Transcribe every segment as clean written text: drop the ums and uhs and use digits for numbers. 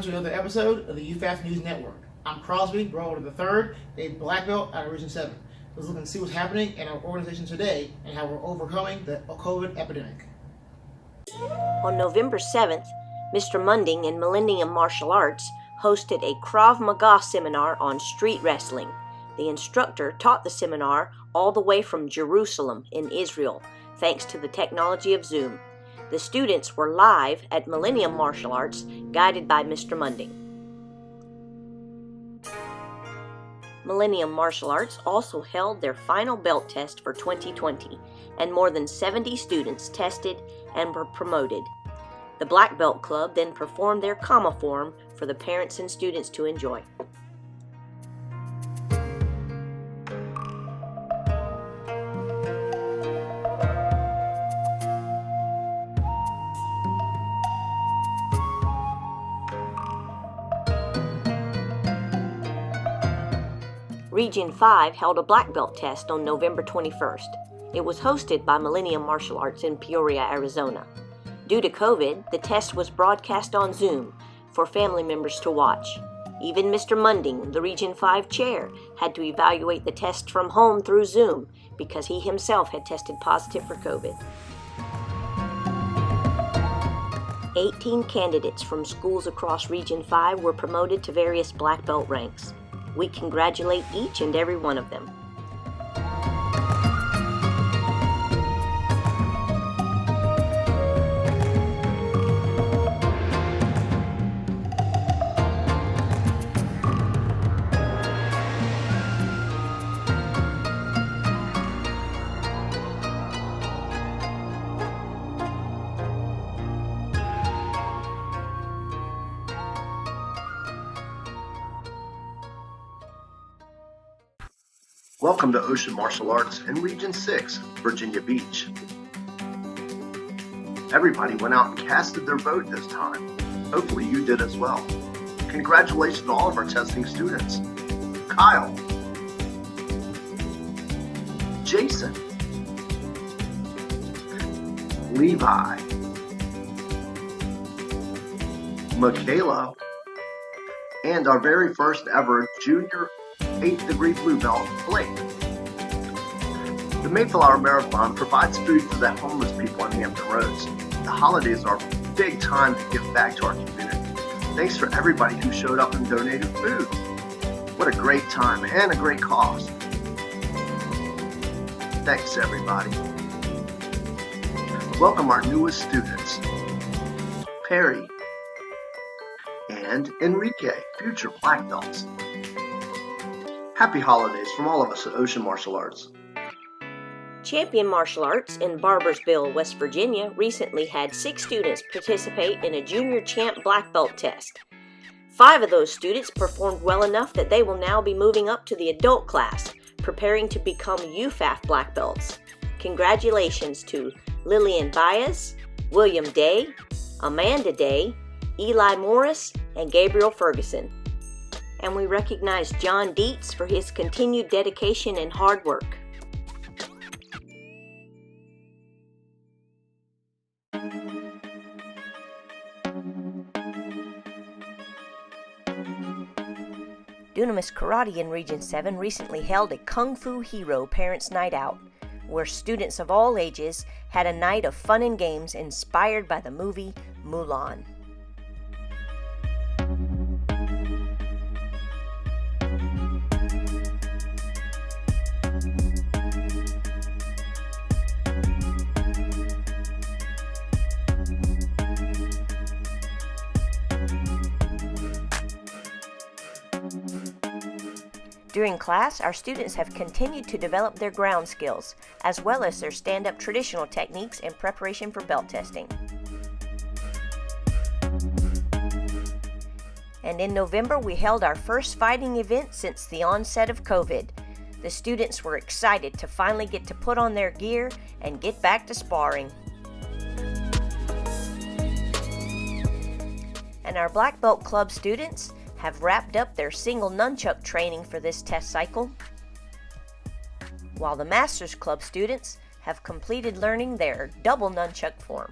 welcome to another episode of the UFAF News Network. I'm Crosby, Broadwater III, a black belt out of Region 7. Let's look and see what's happening in our organization today and how we're overcoming the COVID epidemic. On November 7th, Mr. Munding in Millennium Martial Arts hosted a Krav Maga seminar on street wrestling. The instructor taught the seminar all the way from Jerusalem in Israel, thanks to the technology of Zoom. The students were live at Millennium Martial Arts, guided by Mr. Munding. Millennium Martial Arts also held their final belt test for 2020, and more than 70 students tested and were promoted. The Black Belt Club then performed their Kama form for the parents and students to enjoy. Region 5 held a black belt test on November 21st. It was hosted by Millennium Martial Arts in Peoria, Arizona. Due to COVID, the test was broadcast on Zoom for family members to watch. Even Mr. Munding, the Region 5 chair, had to evaluate the test from home through Zoom because he himself had tested positive for COVID. 18 candidates from schools across Region 5 were promoted to various black belt ranks. We congratulate each and every one of them. Welcome to Ocean Martial Arts in Region 6, Virginia Beach. Everybody went out and casted their vote this time. Hopefully you did as well. Congratulations to all of our testing students. Kyle, Jason, Levi, Michaela, and our very first ever junior 8th degree blue belt, Blake. The Mayflower Marathon provides food for the homeless people on Hampton Roads. The holidays are a big time to give back to our community. Thanks for everybody who showed up and donated food. What a great time and a great cause. Thanks everybody. Welcome our newest students, Perry and Enrique, future black belts. Happy holidays from all of us at Ocean Martial Arts. Champion Martial Arts in Barbersville, West Virginia recently had 6 students participate in a junior champ black belt test. 5 of those students performed well enough that they will now be moving up to the adult class, preparing to become UFAF black belts. Congratulations to Lillian Baez, William Day, Amanda Day, Eli Morris, and Gabriel Ferguson. And we recognize John Dietz for his continued dedication and hard work. Dunamis Karate in Region 7 recently held a Kung Fu Hero Parents' Night Out, where students of all ages had a night of fun and games inspired by the movie Mulan. During class, our students have continued to develop their ground skills, as well as their stand-up traditional techniques in preparation for belt testing. And in November, we held our first fighting event since the onset of COVID. The students were excited to finally get to put on their gear and get back to sparring. And our Black Belt Club students have wrapped up their single nunchuck training for this test cycle, while the Masters Club students have completed learning their double nunchuck form.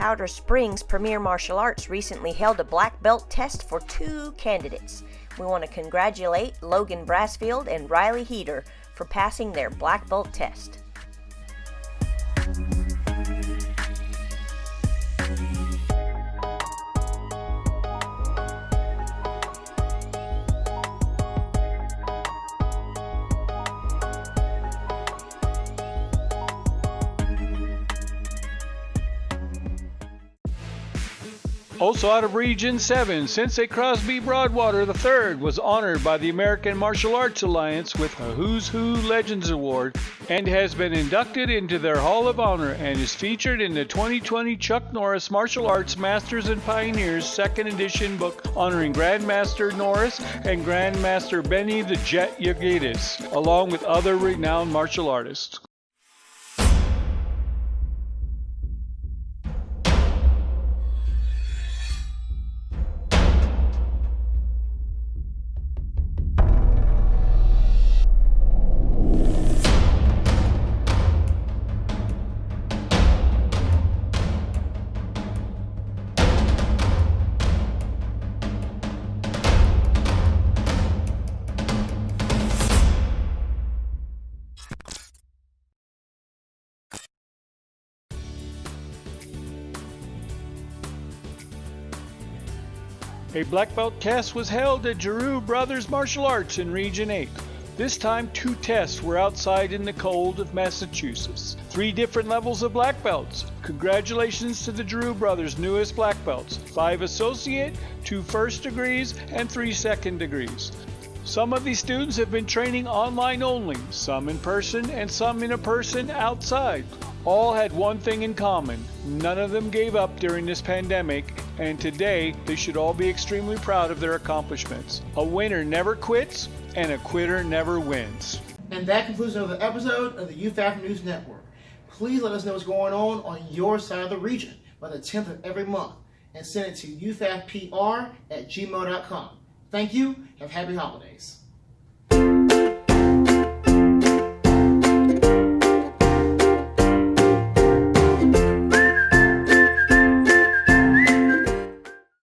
Powder Springs Premier Martial Arts recently held a black belt test for 2 candidates. We want to congratulate Logan Brassfield and Riley Heater for passing their black belt test. Also out of Region 7, Sensei Crosby Broadwater III was honored by the American Martial Arts Alliance with a Who's Who Legends Award and has been inducted into their Hall of Honor and is featured in the 2020 Chuck Norris Martial Arts Masters and Pioneers 2nd edition book honoring Grandmaster Norris and Grandmaster Benny the Jet Yagidis, along with other renowned martial artists. A black belt test was held at Giroux Brothers Martial Arts in Region 8. This time, 2 tests were outside in the cold of Massachusetts. 3 different levels of black belts. Congratulations to the Giroux Brothers' newest black belts. 5 associate, 2 first degrees, and 3 second degrees. Some of these students have been training online only, some in person and some in a person outside. All had one thing in common. None of them gave up during this pandemic, and today they should all be extremely proud of their accomplishments. A winner never quits, and a quitter never wins. And that concludes another episode of the UFAF News Network. Please let us know what's going on your side of the region by the 10th of every month and send it to ufafpr@gmail.com. Thank you. Have happy holidays.